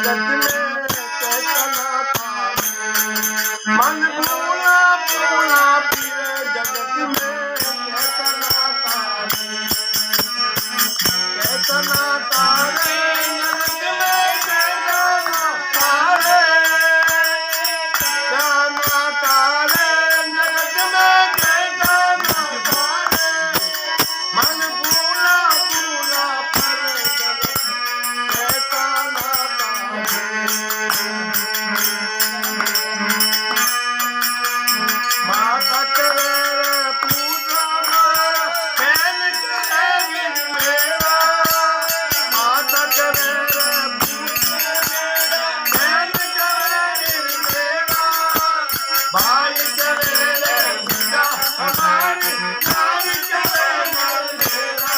जगत में कैसा नाता मन भूला भूला फिरे जगत में कैसा नाता रे जगत में कैसा नाता रे क्या नाता रे जगत में कैसा नाता रे मन भूला भूला फिरे जगत कैसा नाता माता करे रे पूजा बहन करे बिन मेरा माता करे रे पूजा बहन करे बिन मेरा भाई करे रे पूजा हमारी नारी करे बिन मेरा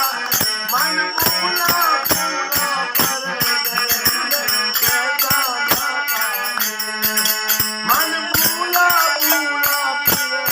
मन भूला भूला करे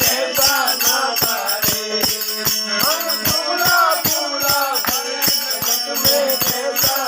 कैसा नाता मन भूला भूला फिरे कैसा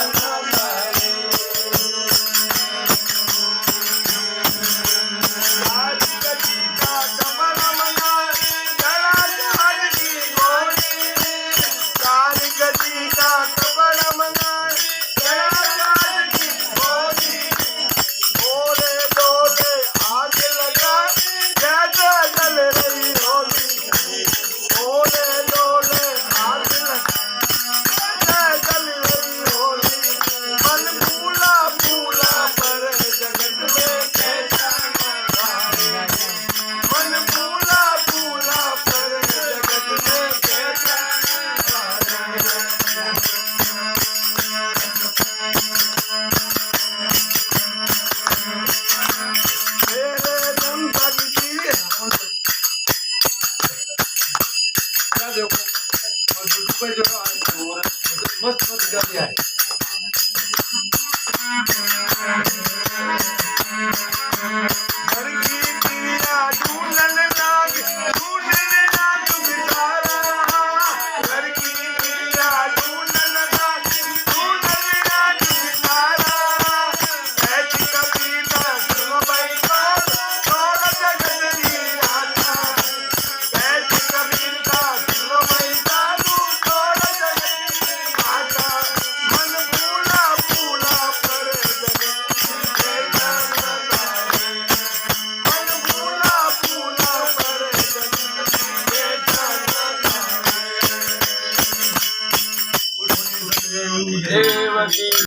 मस्त मस्त गाणी आहे.